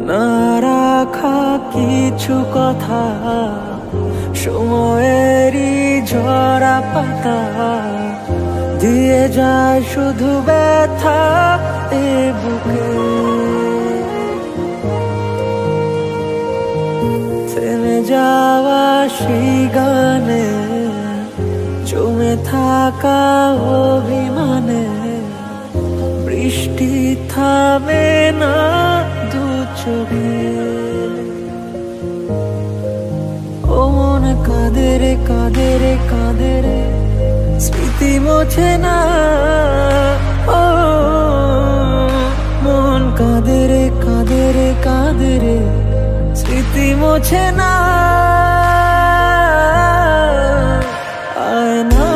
না রাখা কিছু কথা, সময়েরই ঝরা পাতা দিয়ে যায় শুধু ব্যথা এ বুকে। থেমে যাওয়া সেই গানে, জমে থাকা অভিমানে, বৃষ্টি থামে না দু চোখে। ও মন কাঁদে রে কাঁদে রে কাঁদে রে, স্মৃতি মোছে না। ও মন কাঁদে রে কাঁদে রে কাঁদে রে, স্মৃতি মোছে না। আয় না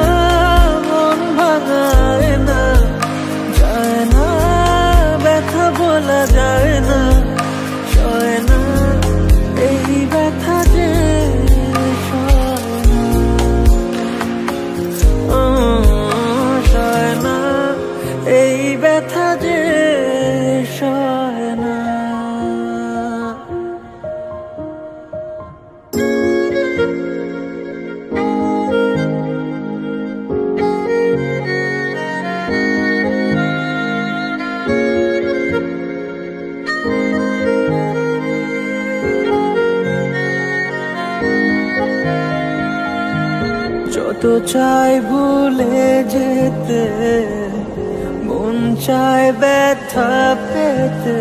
মন ভাঙায় না, যায় না ব্যথা বলা যায় না, সয় না এই ব্যথা যে সয় না, সয় না এই ব্যথা যে সয় না। যত চাই ভুলে যেতে, মন চায় ব্যথা পেতে,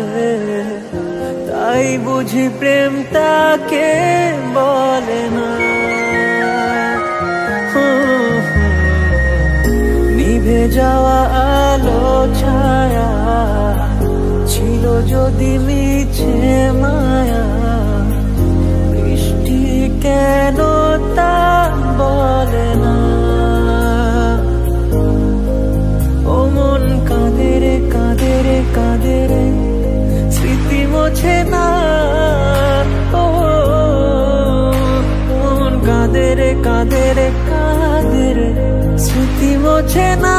তাই বুঝি প্রেম তাকে বলে না। নিভে যাওয়া আলো ছায়া ছিল যদি মিছে মায়া, বৃষ্টি কেন তা বলে না। ও মন কাঁদে রে কাঁদে রে কাঁদে রে, স্মৃতি মোছে না। ও মন কাঁদে রে কাঁদে রে কাঁদে রে, স্মৃতি মোছে না।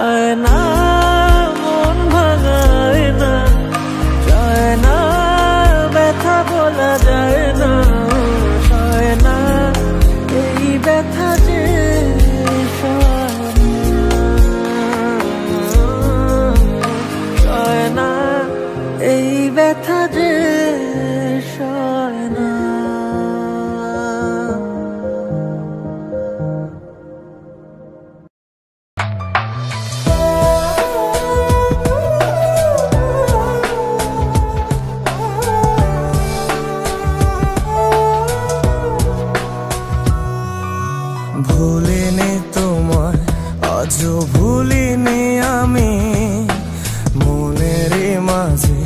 আয় না মন ভাঙায় না, যায় না ব্যথা বলা যায় না, সয় না এই ব্যথা যে সয় না, এই ব্যথা যে সয় না। ভুলিনি তোমায় আজও ভুলিনি আমি, মনের মাঝে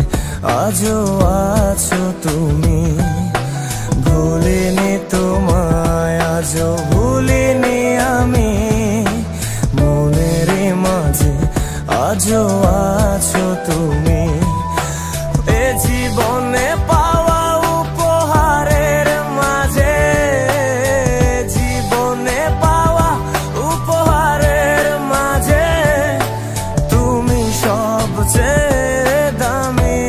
আজও আছো তুমি। ভুলিনি তোমায় আজও ভুলিনি আমি, মনের মাঝে আজও আছো তুমি। এ জীবনে পাওয়া উপহারের মাঝে, জীবনে পাওয়া উপহারের মাঝে, তুমি সবচেয়ে দামি।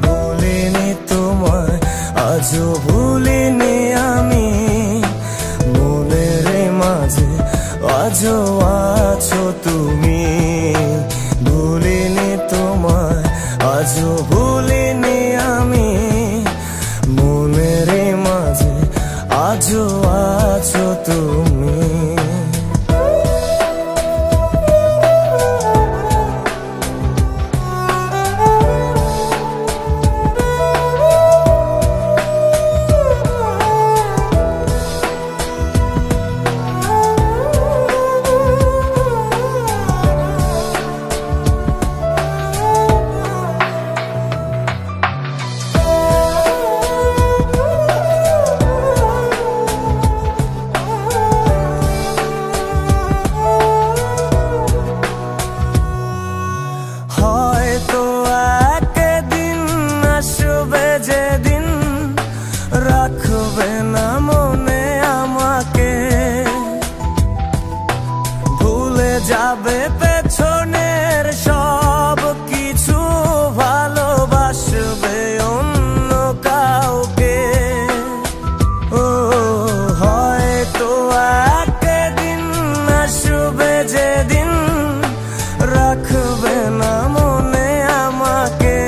ভুলিনি তোমায় আজও ভুলিনি আমি, মনের মাঝে আজও আছো তুমি। রাখবে না মনে আমাকে,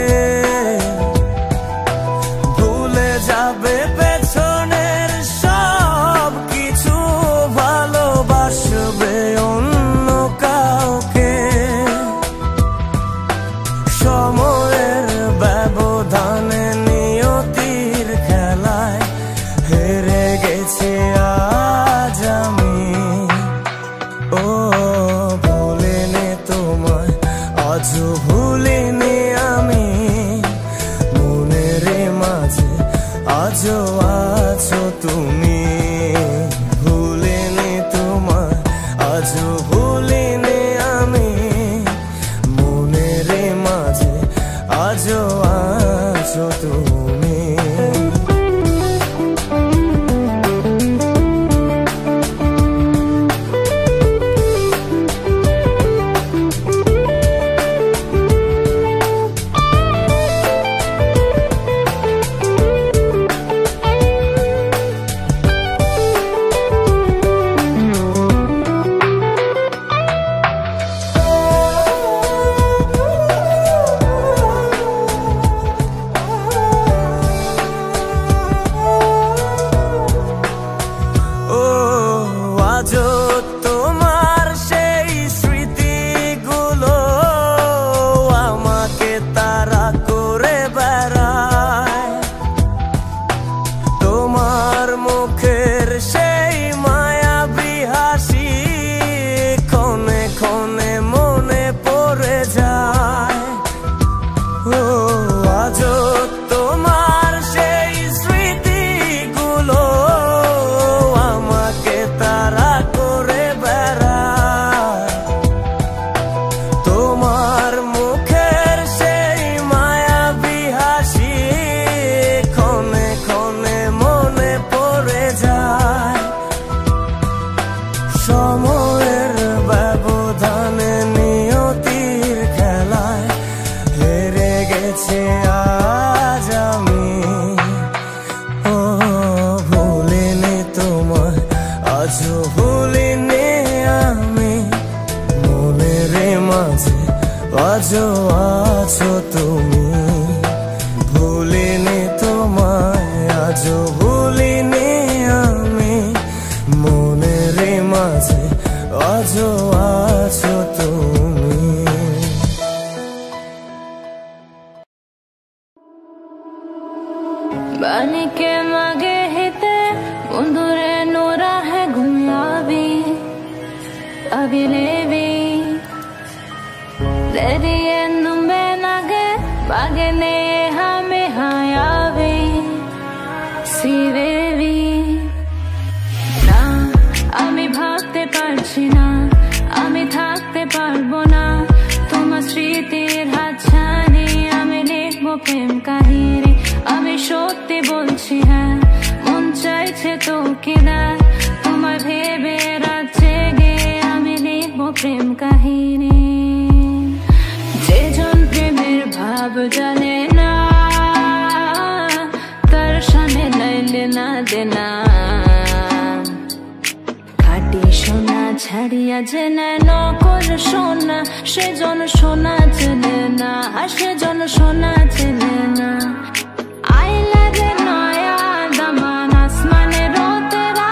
ভুলে যাবে পেছনের সব কিছু, ভালোবাসবে অন্য কাউকে। সময়ের ব্যবধানে নিয়তির খেলায় হেরে গেছে আজ আমি। ও ভুলিনি তোমায়, আজও ভুলিনি আমি, মনের মাঝে আজও আছো তুমি। ভুলিনি তোমায়, আজও ভুলিনি আমি, মনের মাঝে আজও আছো তুমি। আজও তোমার সেই স্মৃতিগুলো আমাকে তাড়া করে বেড়ায়, তোমার মুখের সেই মায়াবী হাসি ক্ষণে ক্ষণে মনে পড়ে যায়। ও আজও তোমার সেই স্মৃতিগুলো আমাকে তাড়া করে বেড়ায়, তোমার মুখের সেই মায়াবী হাসি ক্ষণে ক্ষণে মনে পড়ে যায়। সময়ের ব্যবধানে নিয়তির খেলায় হেরে গেছে আজ আমি। ও ভুলিনি তোমায়, আজও ভুলিনি আমি, মনের মাঝে আজও আছো তুমি। ভুলিনি তোমায়, আজও ভুলিনি আমি, মনের মাঝে আজও আছো তুমি। बन के मगे हिते मुंदुरे नूरा है गुमियाबी अभी लेवी दरिए नुम्बे नगे बागे ने हमें हायावी सिवेवी ना आमी भागते पारছি না, আমি থাকতে পারবো না তোমার স্মৃতির হাতছানি। আমি লিখবো প্রেম কাহিনী, আমি সত্যি বলছি হ্যাঁ, মন চাইছে তোকে দেখ, তোমার ভেবে রাত জেগে আমি লিখবো প্রেম কাহিনী। যেজন প্রেমের ভাব জানে না, তার সামনে নাইলে না দেনা, খাটি সোনা ছাড়িয়া যে নেয় নকল সোনা, সেজন সোনা চেনে না, সেজন সোনা চেনে না। আইলা রে নয়া দামান আসমানেরও তেরা,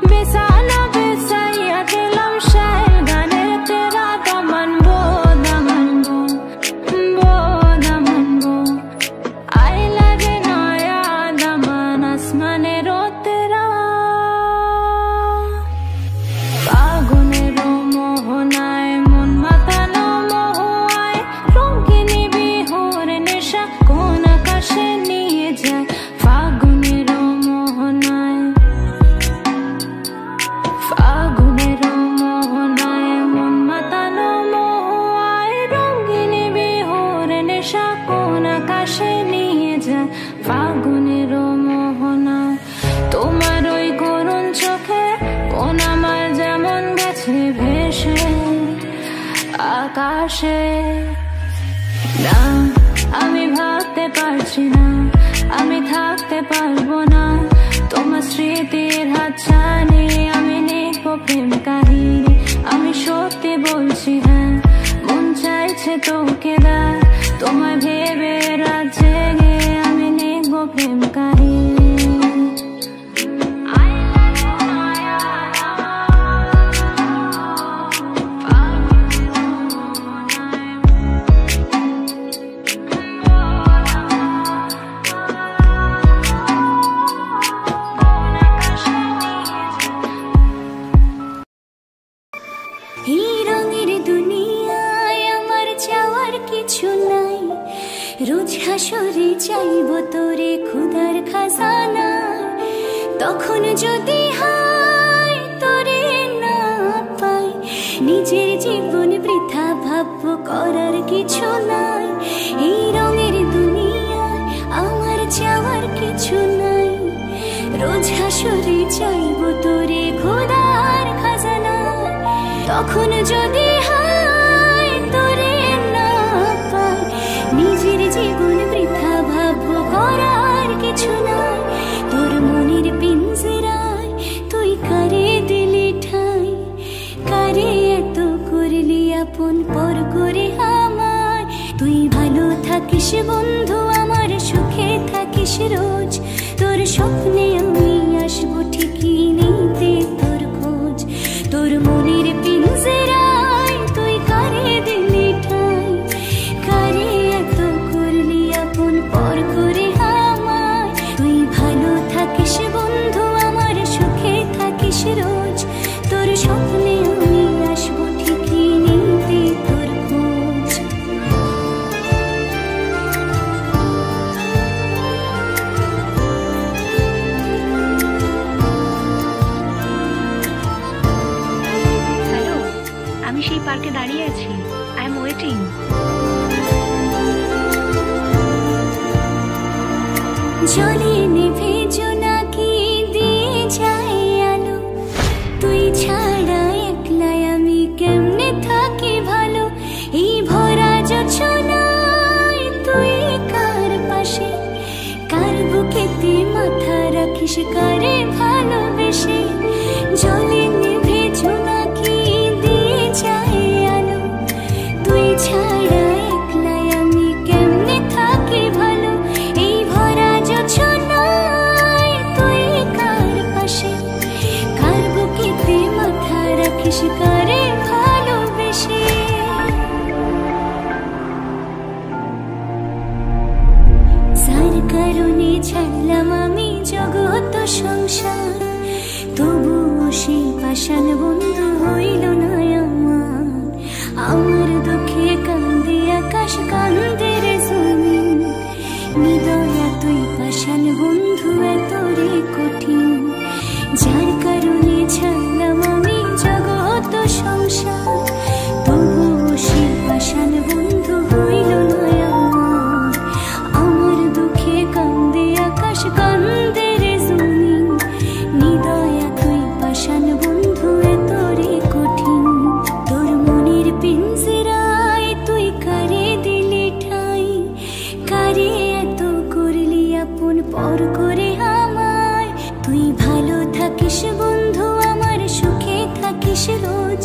বিছানা বিছাইয়া দিলাম শাইল গানের তেরা, দামান বো দামান বো বো দামান বো। আইলা রে নয়া দামান আসমানেরও তেরা, ফাগুনেরও মোহনায় মন মাতানো মোহায়, রঙিনী বিহুর নেশা কোন আকাশে নিয়ে যায়। ফাগুনেরও মোহনায়, ফাগুনেরও মোহনায় মন মাতানো মোহায়, রঙিনী বিহুর নেশা কোন আকাশে নিয়ে যায়। ফাগুনেরও মোহনায় তোমার ওই করুণ চোখে কোন আমার যেমন গেছে ভেসে আকাশে। না আমি ভাবতে পারছি না, আমি থাকতে পারবো না তোমার স্মৃতির হাতছানি। আমি লিখবো প্রেম কাহিনী, আমি সত্যি বলছি হ্যাঁ, মন চাই গেছে তোকে দা তোমায় ভেবে রাত জেগে আমি লিখবো প্রেম কাহিনী রোজ হাসরে চাইব তোরে খুদার খাজানা তখন যদি হায় তোরে না পাই নিজের জীবন বৃথা ভাববো করার কিছু নাই এই রঙের দুনিয়ায় আমার চাওয়ার কিছু নাই রোজ হাসরে চাইব তোরে খুদার খাজানা তখন যদি হায় তোরে না পাই নিজের জীবন বৃথা ভাববো করার কিছু নাই তোর মনের পিঞ্জরায় তুই কারে দিলি ঠাই কারে এত করলি আপন পর করে আমার তুই ভালো থাকিস বন্ধু আমার সুখে থাকিস রোজ তোর স্বপ্নে আমি আসবো ঠিকই নিতে তোর খোঁজ তোর মনের পিঞ্জরায় তুই কারে দিলি ঠাই কারে এত করলি আপন পর করে আমার তুই ভালো থাকিস বন্ধু আমার সুখে থাকিস রোজ তোর স্বপ্নে আমি আসবো ঠিকই নিতে তোর খোঁজ হ্যালো, আমি সেই পার্কে দাঁড়িয়ে আছি। I am waiting. জলে নেভে জোনাকি দিয়ে যায় আলো তুই ছাড়া একলাই আমি কেমনে থাকি ভালো এই ভরা জোছনায় তুই কার পাশে কার বুকেতে মাথা রাখিস কারে ভালোবেসে জলে নেভে জোনাকি দিয়ে যায় আলো তুই ছাড়া একলাই আমি কেমনে থাকি ভালো এই ভরা জোছনায় তুই কার পাশে কার বুকেতে মাথা রাখিস কারে ভালোবেসে যার কারণে ছাড়লাম আমি জগৎ সংসার তবুও সেই পাষাণ বন্ধু হইল না আমার আমার দুঃখে কান্দে আকাশ কান্দে রে জমিন নিদয়া তুই পাষাণ বন্ধু এত রে কঠিন যার কারণে ছাড়লাম আমি জগৎ সংসার তবুও সেই পাষাণ বন্ধু হইল না আমার আমার দুঃখে কান্দে আকাশ কান্দে রে জমিন নিদয়া তুই পাষাণ বন্ধু এত রে কঠিন তোর মনের পিঞ্জরায় তুই কারে দিলি ঠাই কারে এত করলি আপন পর করে আমায় তুই ভালো থাকিস বন্ধু আমার সুখে থাকিস রোজ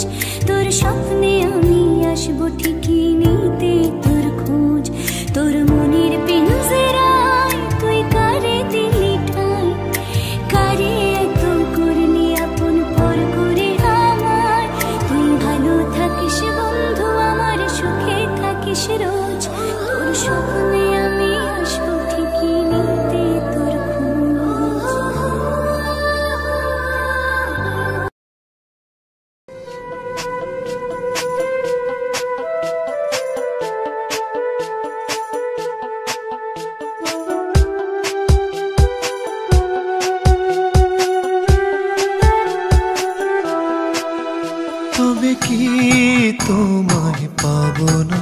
তোর স্বপ্নে আমি আসবো ঠিকই নিতে তোর খোঁজ তোর মনের পিঞ্জরায় তুই কারে দিলি ঠাই কারে এত করলি আপন পর করে আমায় তুই ভালো থাকিস বন্ধু আমার সুখে থাকিস রোজ তোর স্বপ্নে আমি আসবো ঠিকই নিতে তোর খোঁজ তবে কি তোমায় পাবো না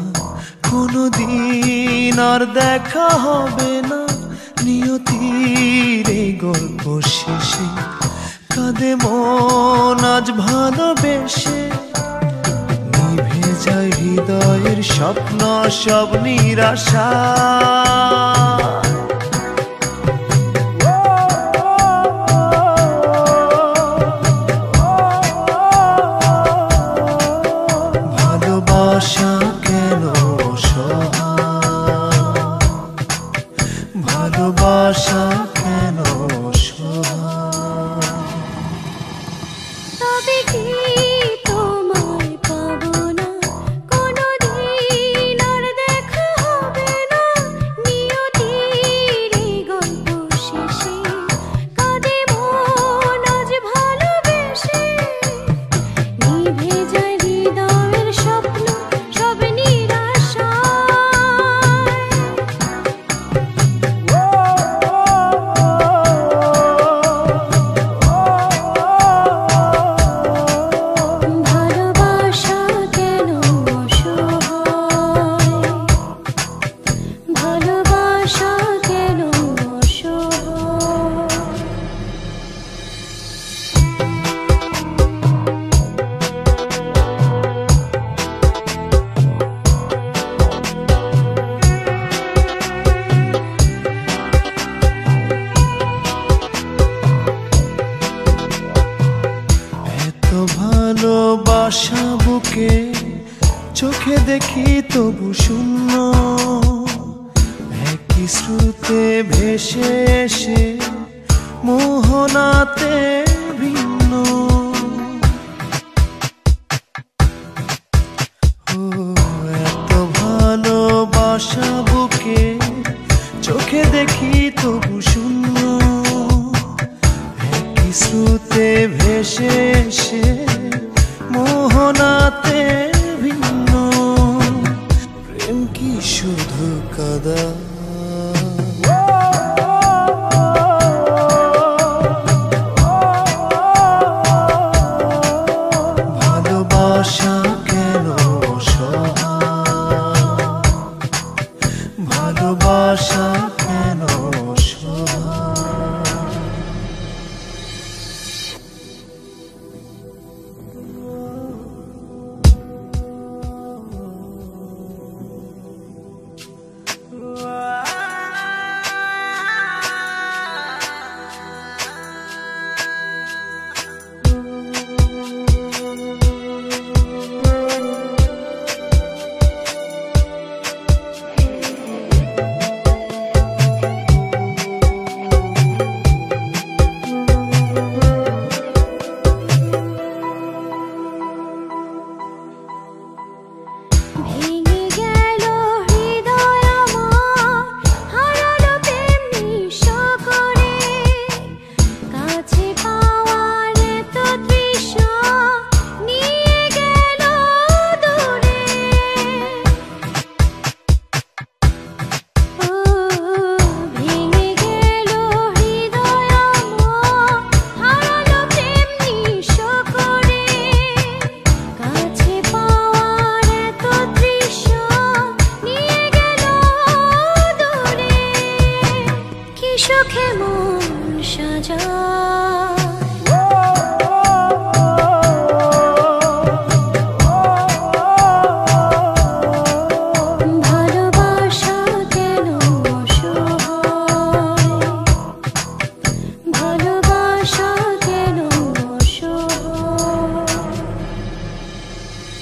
কোনোদিন আর দেখা হবে না নিয়তির এই গল্প শেষে কাঁদে মন আজ ভালোবেসে নিভে যায় হৃদয়ের স্বপ্ন সব নিরাশা ভালোবাসা কেন দেখি তবু শূন্য, একই স্রোতে ভেসে এসে মোহনাতে ভিন্ন। ও এত ভালোবাসা বুকে চোখে দেখি তবু শূন্য, একই স্রোতে ভেসে এসে মোহনাতে ভিন্ন। প্রেম কি শুধু কাদা? ভালোবাসা কেন অসহায়? ভালোবাসা কেন অসহায়?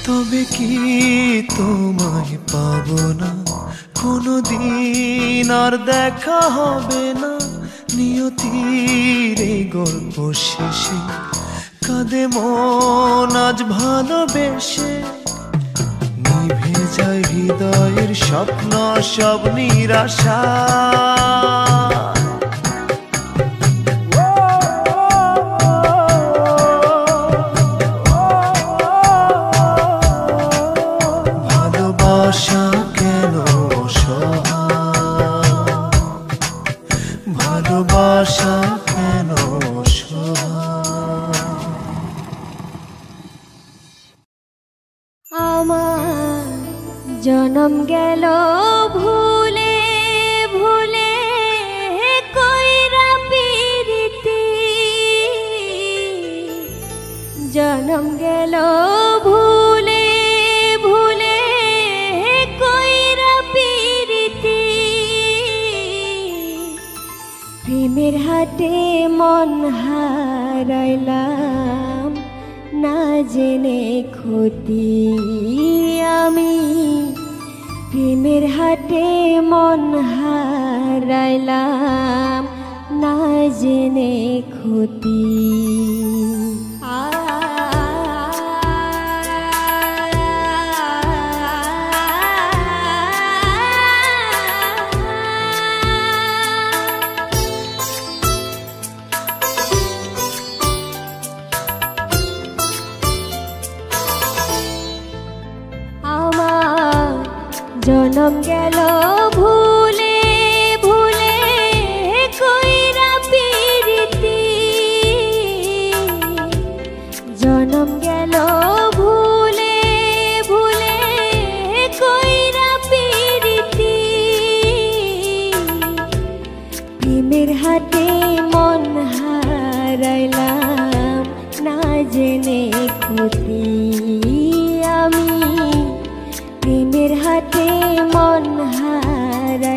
তবে কি তোমায় পাবো না কোনোদিন, আর দেখা হবে না নিয়তির এই গল্প শেষে। কাঁদে মন আজ ভালোবেসে, নিভে যায় হৃদয়ের স্বপ্ন সব নিরাশা। ভালোবাসা কেন অসহায়? ভালোবাসা কেন অসহায়? আমার জনম গেল ভুলে ভুলে কইরা পিরিতি, জনম গেল ভুলে ভুলে কইরা পিরিতি। প্রেমের হাটে মন হারাইলাম না জেনে ক্ষতি আমি, প্রেমের হাটে মন হারাইলাম না জেনে ক্ষতি। জনম গেল ভুলে ভুলে কইরা পিরিতি, জনম গেল ভুলে ভুলে কইরা পিরিতি। প্রেমের হাটে মন হারাইলাম না জেনে ক্ষতি আমি, প্রেমের হাটে মন হারাই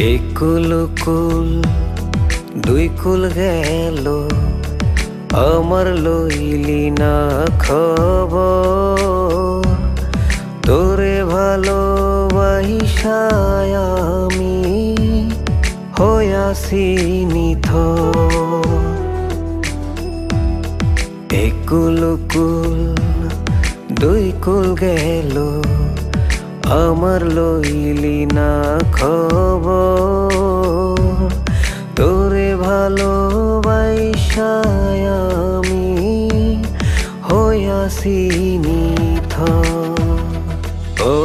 একুল কুল দুই কুল গেল, আমার লইলি না খবর। তোরে ভালোবাসায় আমি হইয়াছি নিথর। একুল কুল দুই কুল গেল, আমার লইলি না খবর। তোরে ভালোবাসায় আমি হইয়াছি নিথর। ও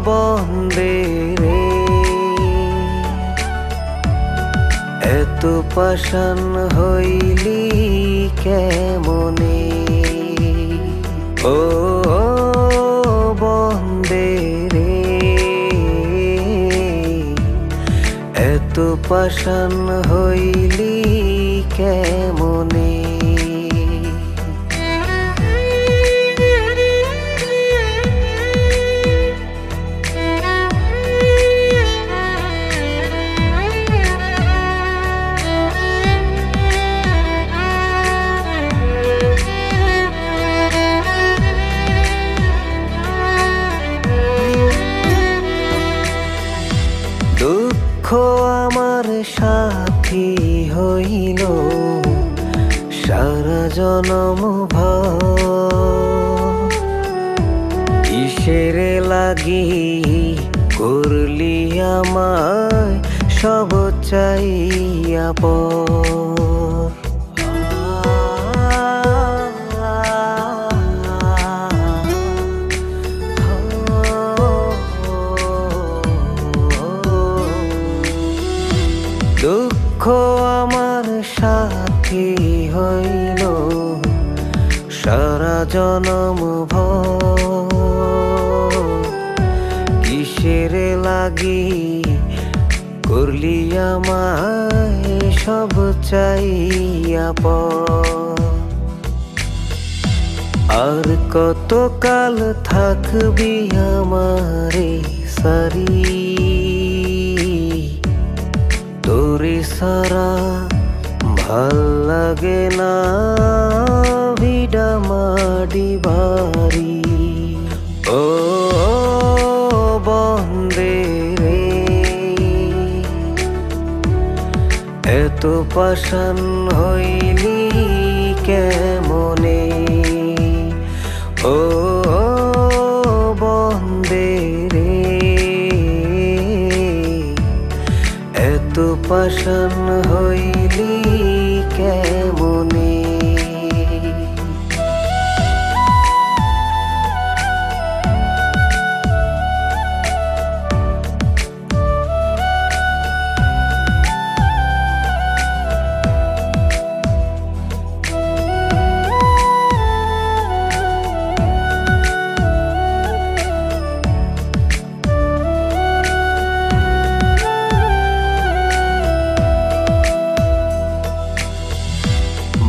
বন্দে রে, এত পাষাণ হইলি কেমনে? ও বন্দে রে, এত পাষাণ হইলি কেমনে? দুঃখ আমার সাথী হইল সারা জনম ভর। কিসের লাগি করলি আমায় সব চাইয়া পর? দুঃখ আমার সাথী হইল সারা জনম ভর। কিসের লাগি করলি আমায় সব চাইয়া পর? আর কতকাল থাকবি আমারে সারি? তোরে সারা ভাল লাগে না ভিডা মাডি বাড়ি। ও বন্দে রে, এত পাষাণ হইলি কেমনে? ও বন্দে রে, এত পাষাণ হইলি কেমনে?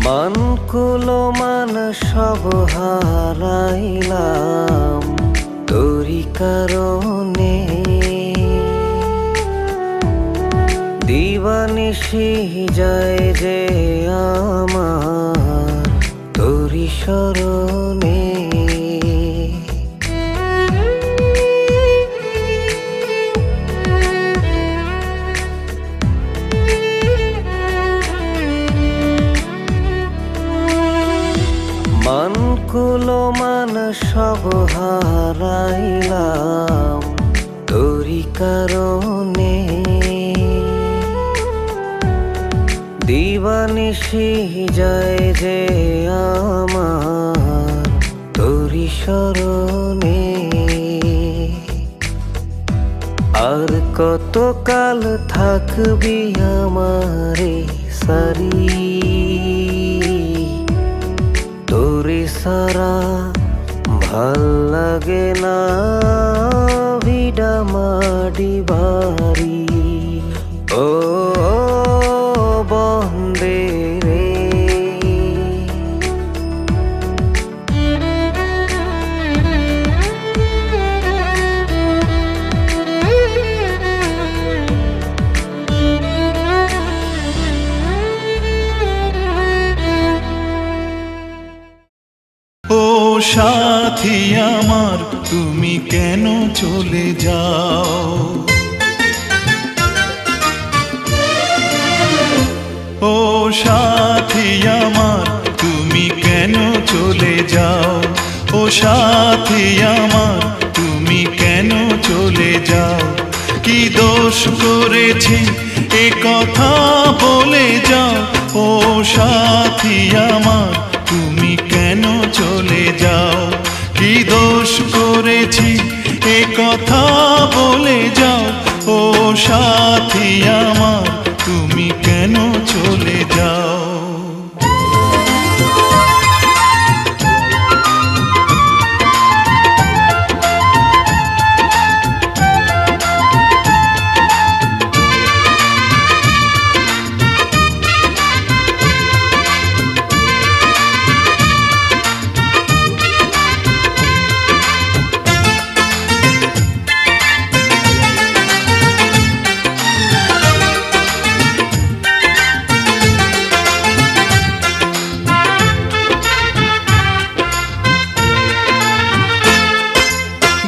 মান কুলো মান সব হারাইলাম তোরি কারণে। দিবানিশি যায় যে আমার তোরি শরণে। মান কুলো মান সব হারাইলাম তোরি কারণে। দিবানিশি যায় যে আমার তোরি শরণে। আর কতকাল থাকবি আমারে সারি? তোরে সারা ভাল লাগে না ভিডা মাডি বাড়ি। ও বন্দে রে, সাথী আমার তুমি কেন চলে যাও, ও সাথী আমার তুমি কেন চলে যাও, ও সাথী আমার তুমি কেন চলে যাও। কি দোষ করেছি এ কথা বলে যাও, ও সাথী আমার তুমি কেন চলে যাও। কি দোষ করেছি এ কথা বলে যাও, ও সাথী আমার তুমি কেন চলে যাও।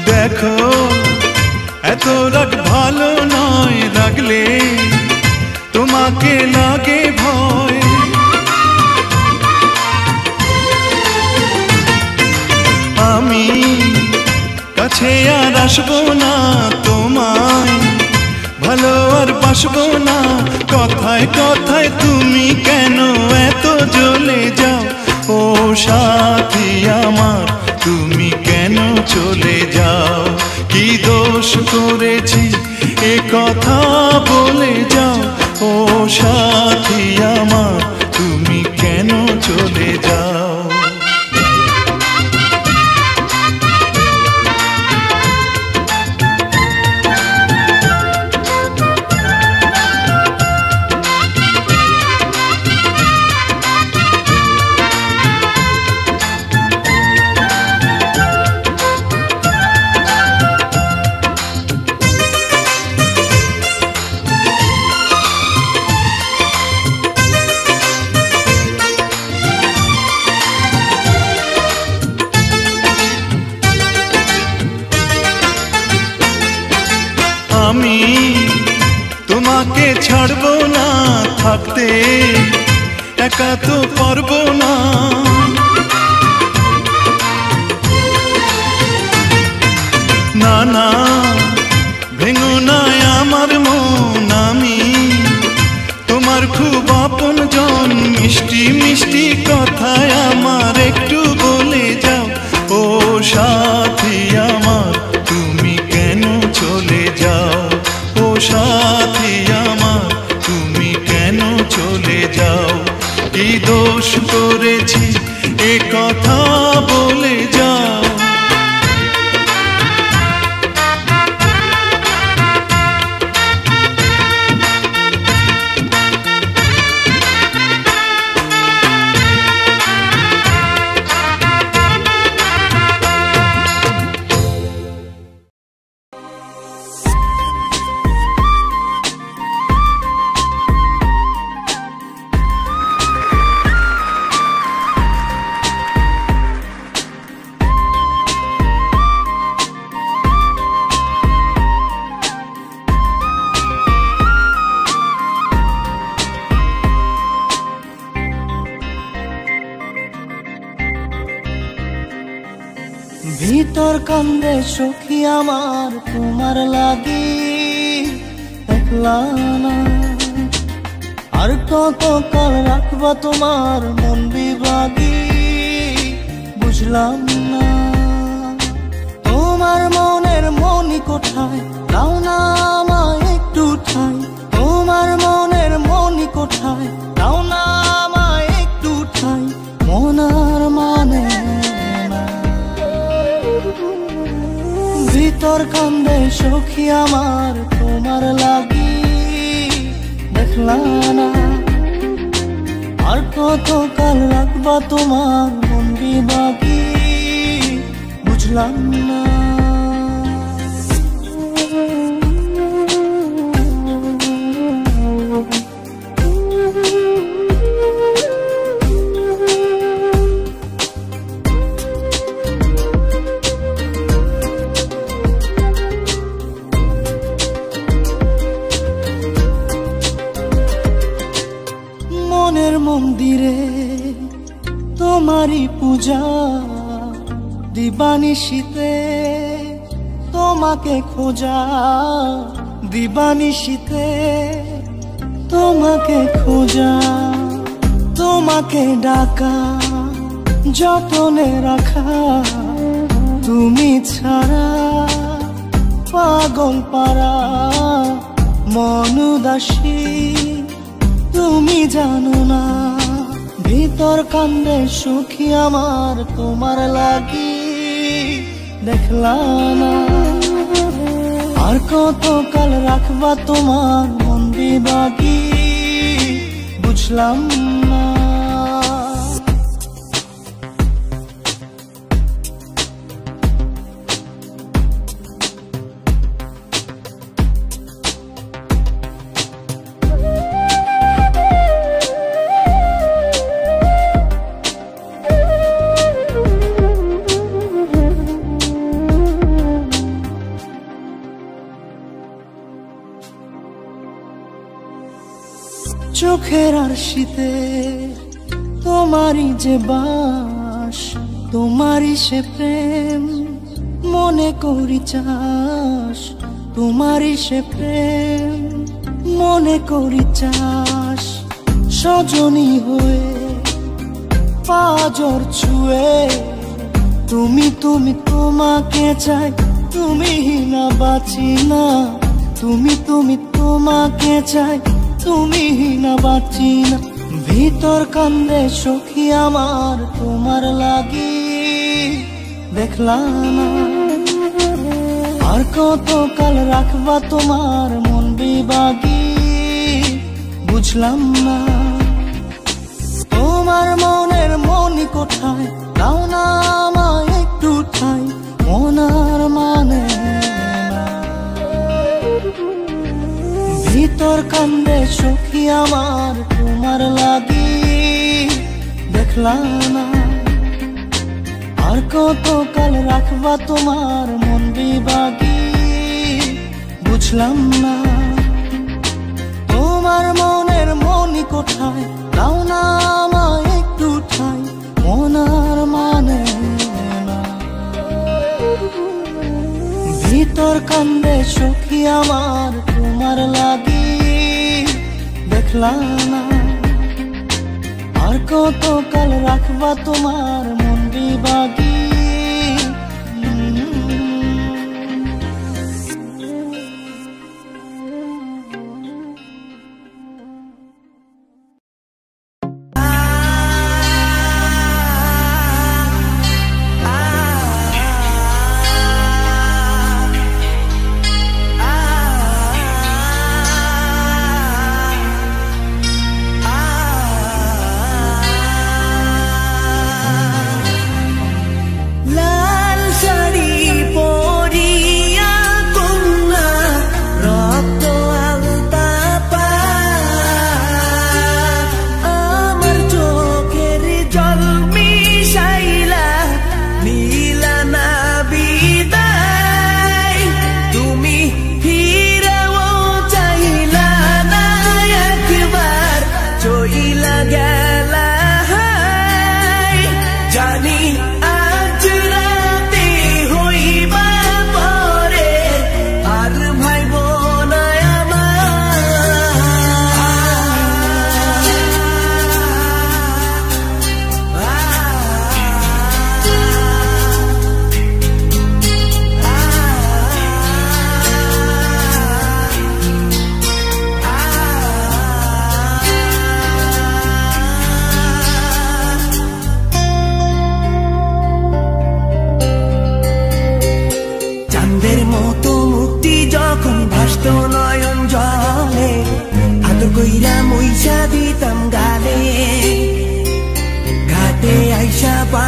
দেখো এত রাগ ভালো নয়, রাগলে তোমাকে লাগে ভয়। আমি কাছে আর আসবো না, তোমায় ভালো আর বাসবো না। কথায় কথায় তুমি কেন এত জ্বলে যাও, ও সাথী আমার তুমি কেন চলে যাও। কি দোষ করেছি এ কথা বলে যাও, ও সাথী আমার তুমি কেন চলে যাও। আমি তোমাকে ছাড়বো না, থাকতে একা তো পারবো না। না না ভেঙো না আমার মন, আমি তোমার খুব আপন জন। মিষ্টি মিষ্টি কথায় আমার একটু বলে যাও, ও সাথী আমার তুমি কেন চলে যাও। ও সাথী আমার তুমি কেন চলে যাও। কি দোষ করেছি এ কথা বলে যাও। ভিতর কান্দে সখী আমার তোমার লাগি, একলা না আর কত কাল রাখবা তোমার মন বিভাগী। বুঝলাম না তোমার মনের মনি কোঠায়, দাও না আমায় একটু ঠাই। তোমার মনের মনি কোঠায়, দাও না আমায় একটু ঠাই। মনার মানে ভিতর কান্দে সখী আমার তোমার লাগি, দেখলা না আর কত কাল রাখবা তোমার মন বিভাগী। বুঝলাম না করি পূজা দিবানিশীতে তোমাকে খোঁজা দিবানিশীতে তোমাকে খোঁজা তোমাকে ডাকা যতনে রাখা তুমি ছাড়া পাগল পারা মন উদাসী তুমি জানো না ভিতর কান্দে সুখী আমার তোমার লাগি দেখলাম না আর কত কাল রাখবা তোমার মন বিভাগী বুঝলাম না চোখের আরশিতে তোমারই যে বাস তোমারই সে প্রেম মনে করি চাস তোমারই সে প্রেম মনে করি চাস সজনী হয়ে পাজর ছুঁয়ে তুমি তুমি তোমাকে চাই তুমি না বাঁচি না তুমি তুমি তোমাকে চাই তুমি না বাঁচি না ভিতর কান্দে সখী আমার তোমার লাগি দেখলাম না আর কত কাল রাখবা তোমার মন বিভাগী বুঝলাম না তোমার মনের মনি কোথায় দাও না আমায় একটু ঠাই মনার মানে ভিতর কান্দে সখী আমার তোমার লাগি দেখলাম না আর কত কাল রাখবা তোমার মন বিভাগী বুঝলাম না তোমার মনের মনি কোথায় দাও না আমায় একটু ঠাই মনার মানে না ভিতর কান্দে সখী আমার তোমার লাগি দেখলাম না আর কত কাল রাখবা তোমার মন বিভাগী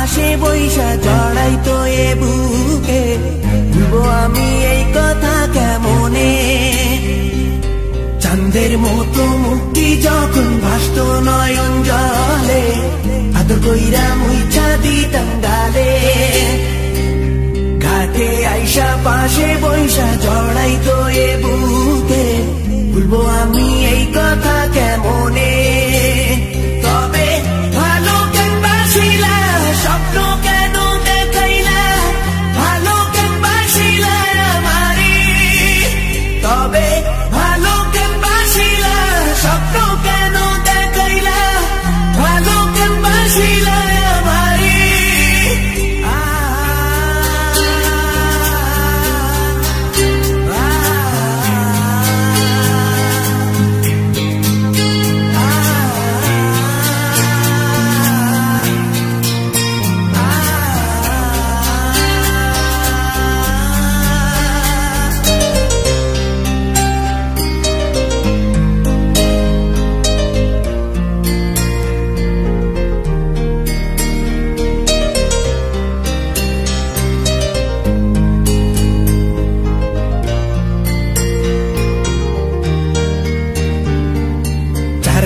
পাশে বৈশা জড়াই তো এ বুকে ভুলবো আমি এই কথা কেমনে চাঁদের মতো মুক্তি যখন ভাসত নয়ন জলে আদর কইরা মুইছা দিতাম গালে ঘাটে আইসা পাশে বৈশা জড়াই তো এ বুকে ভুলবো আমি এই কথা কেমনে তবে ভালো কেন বাসিলা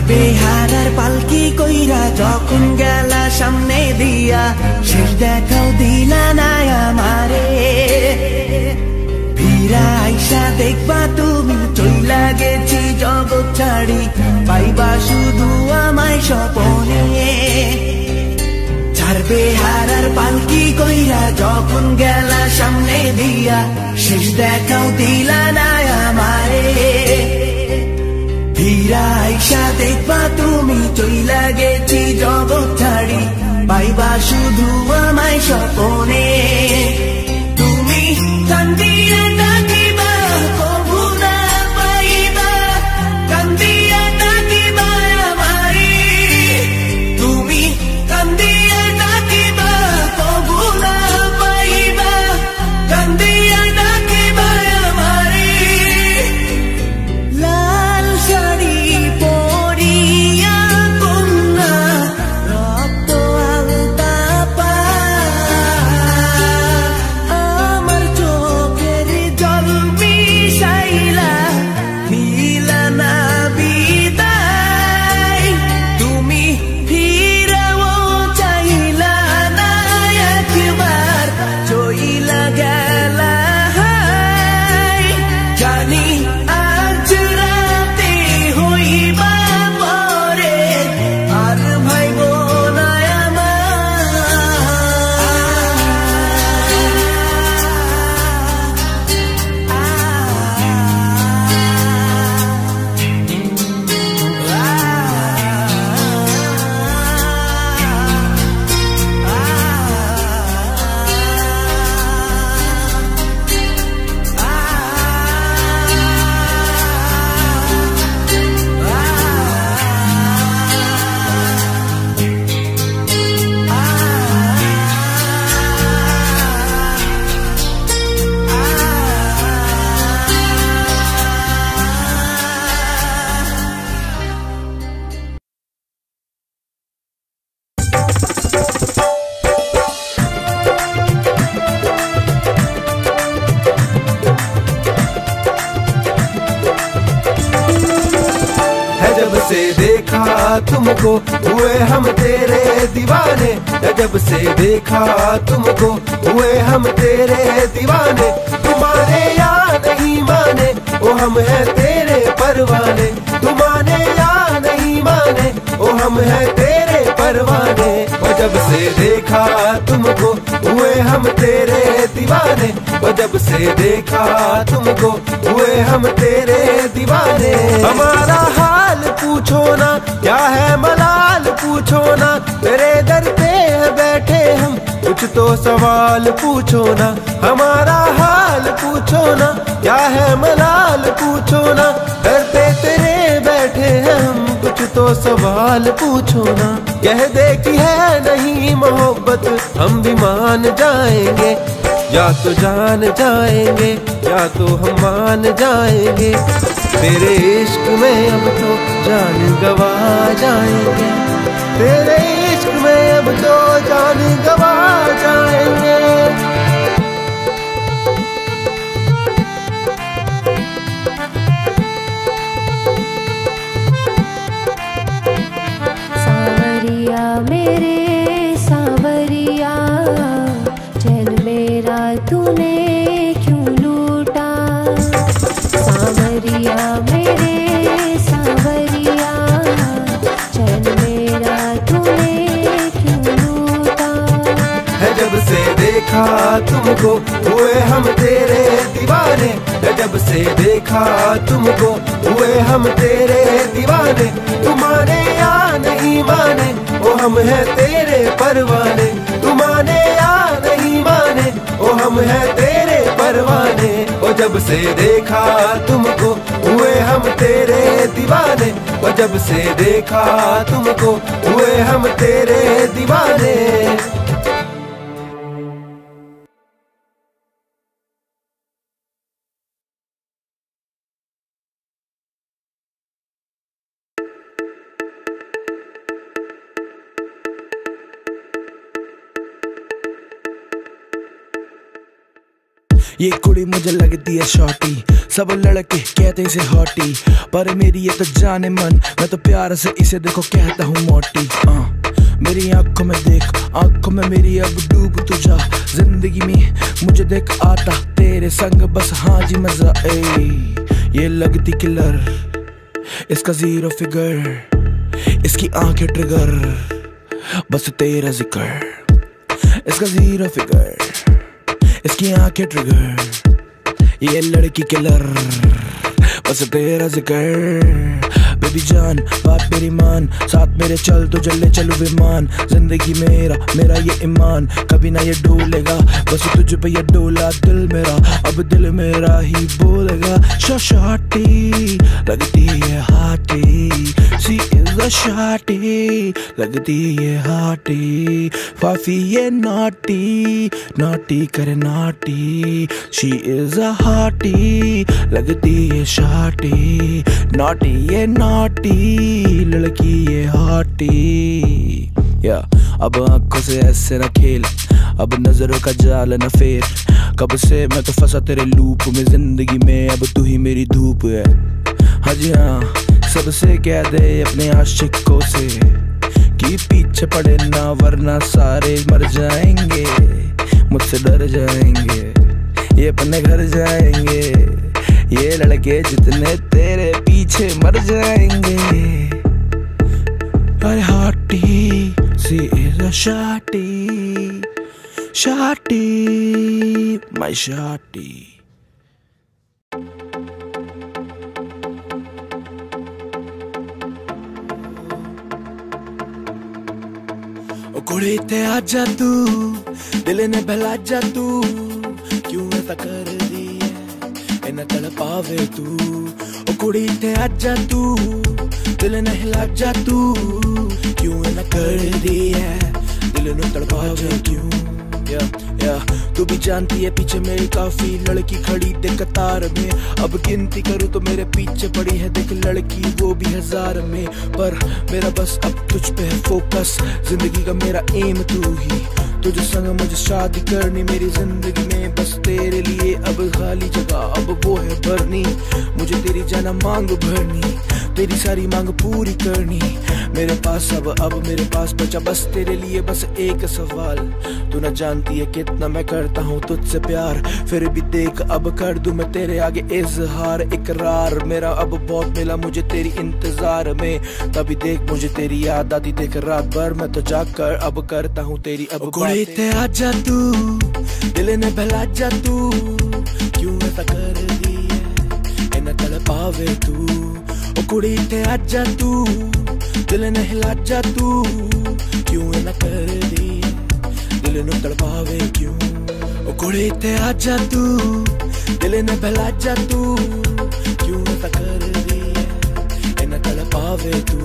ছাড়বে হারার পালকি কইরা যখন গেলা সামনে দিয়া শেষ দেখাও দিলা না আমারে ফিরা আইসা দেখবা তুমি চইলা গেছি জগৎ ছাড়ি পাইবা শুধু আমায় স্বপনে ছাড়বে হারার পালকি কইরা যখন গেলা সামনে দিয়া শেষ দেখাও দিলা না আমারে ফিরা আইসা দেখবা তুমি চইলা গেছি জগৎ ছাড়ি পাইবা শুধু আমায় স্বপনে তুমি কান্দিয়া ডাকিবা কবু না পাইবা কান্দিয়া ডাকিবা আমারে তুমি কান্দিয়া ডাকিবা কবু না পাইবা কান্দিয়া ডাকিবা আমারে লাল শাড়ি পরিয়া কন্যা রক্ত আলতা পা আমার চোখের জল মিশাইলা দিলা না বিদায় তুমি ফিরাও চাইলা না একবার চইলা গেলা জানি আজ রাতে হইবা পরে আর ভাইব না है जब से देखा तुमको हुए हम तेरे दीवाने है जब से देखा तुमको हुए हम तेरे दीवाने तुम्हारे या नहीं माने ओ हम है तेरे परवाने तुम्हारे या नहीं माने ओ हम है तेरे परवाने और जब से देखा तुमको हुए हम तेरे दीवाने और जब से देखा तुमको हुए हम तेरे दीवाने हमारा हाल पूछो ना क्या है मलाल पूछो ना तेरे दर पे है बैठे हम कुछ तो सवाल पूछो ना हमारा हाल पूछो ना क्या है मलाल पूछो ना दर पे तेरे बैठे हैं हम कुछ तो सवाल पूछो ना कह दे कि है नहीं मोहब्बत हम भी मान जाएंगे या तो जान जाएंगे या तो हम मान जाएंगे तेरे इश्क में अब तो जान गवा जाएंगे तेरे इश्क में अब तो जान गवा जाएंगे सावरिया मेरे सावरिया चैन मेरा तूने क्यों लूटा सावरिया मेरे सावरिया चैन मेरा तूने क्यों लूटा है जब से देखा तुमको हुए हम तेरे दीवाने है जब से देखा तुमको हुए हम तेरे दीवाने तुम्हारे या नहीं माने ओ हम है तेरे परवाने तुम्हारे या नहीं माने ओ हम है तेरे परवाने ओ जब से देखा तुमको हुए हम तेरे दीवाने ओ जब से देखा तुमको हुए हम तेरे दीवाने ये कुड़ी मुझे लगती है शॉर्टी, सब लड़के कहते इसे हॉटी, पर मेरी ये तो जाने मन, मैं तो प्यार से इसे देखो कहता हूँ मोटी। मेरी आंखों में देख, आंखों में मेरी अब डूब तू जा, जिंदगी में मुझे देख आता तेरे संग बस हाँ जी मजा। ये लगती किलर, इसका जीरो फिगर, इसकी आंखें ट्रिगर, बस तेरा जिक्र। इसका जीरो फिगर, इसकी आंखें ट्रिगर, ये लड़की किलर, बस तेरा जिक्र। बेबी जान बात मेरी मान, साथ मेरे चल तो जल्ले चलू विमान, जिंदगी मेरा मेरा ये ईमान कभी ना ये डोलेगा, बस तुझ पे ये डोला दिल मेरा, अब दिल मेरा ही बोलेगा। शॉर्टी लगती है hottie, she is a shorty लगती है हाटी, फाफी ये नॉटी नॉटी करे naughty, she is a hottie लगती है शॉर्टी, नॉटी ये नॉटी लड़की ये हॉटी। या अब आंखों से ऐसे न खेल, अब नजरों का जाल न फेर, कब से मैं तो फंसा तेरे लूप में, जिंदगी में अब तू ही मेरी धूप है। हाँ जी हाँ, सबसे कह दे अपने आशिकों से कि पीछे पड़े ना, वरना सारे मर जाएंगे, मुझसे डर जाएंगे, ये अपने घर जाएंगे, ये लड़के जितने तेरे पीछे मर जाएंगे। अरे hottie she is a shorty, shorty my shorty. ओ कुड़ी ते आजा तू, दिल ने बहला जा तू, क्यों ऐसा कर दी है न तड़पावे तू। ओ कुड़ी ते आजा तू, दिल ने हिला जा तू, क्यों न कर दी है दिल ने तड़पावे क्यों। तू भी जानती है पीछे मेरी काफी लड़की खड़ी देख कतार में, अब गिनती करूँ तो मेरे पीछे पड़ी है देख लड़की वो भी 1000 में, पर मेरा बस अब तुझ पे है फोकस, जिंदगी का मेरा एम तू ही, तुझे संग मुझे शादी करनी, मेरी जिंदगी में बस तेरे लिए अब खाली जगह अब वो है भरनी, मुझे तेरी जाना मांग भरनी, तेरी सारी मांग पूरी करनी, मेरे पास अब मेरे पास बचा बस तेरे लिए बस एक सवाल। तू न जानती है कितना मैं करता हूँ तुझसे प्यार, फिर भी देख अब कर दूं मैं तेरे आगे इजहार, इकरार मेरा अब बहुत मिला मुझे तेरी इंतजार में, तभी देख मुझे तेरी याद आती देख रात भर, मैं तो जाकर अब करता हूँ तेरी अब कुड़ी ते आजा तू, दिल ने बहला जा तू, क्यों ऐसा कर दी है न तड़पावे तू। ओ कुड़ी ते आजा तू, दिल ने हिला जा तू, क्यों न कर दी दिल ने तड़पावे क्यों। ओ कुड़ी ते आजा तू, दिल ने बहला जा तू, क्यों ऐसा कर दी है न तड़पावे तू।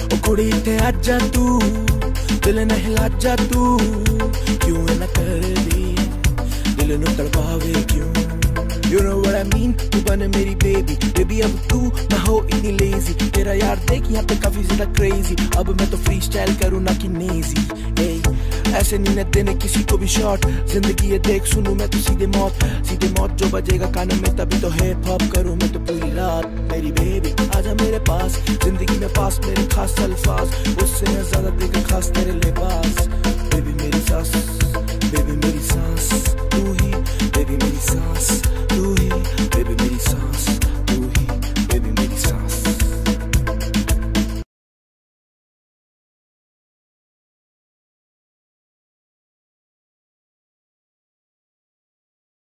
ओ कुड़ी ते आजा तू, दिल ने हिला जा तू, क्यों न कर दी दिल ने तड़पावे क्यों। You know what I mean, तू बने मेरी बेबी अब तू ना हो इतनी लेजी, तेरा यार देख यहाँ पे काफी ज्यादा क्रेजी, अब मैं तो फ्री स्टाइल करूँ ना कि नेजी, ऐसे नहीं न देने किसी को भी शॉट, जिंदगी ये देख सुनूं मैं तो सीधे मौत जो बजेगा कानों में तभी तो हिप हॉप करूँ मैं तो पूरी रात। मेरी बेबी आजा मेरे पास, जिंदगी में पास मेरे खास अल्फाज, उससे ज्यादा देगा खास तेरे लिबास, बेबी मेरी सास, बेबी मेरी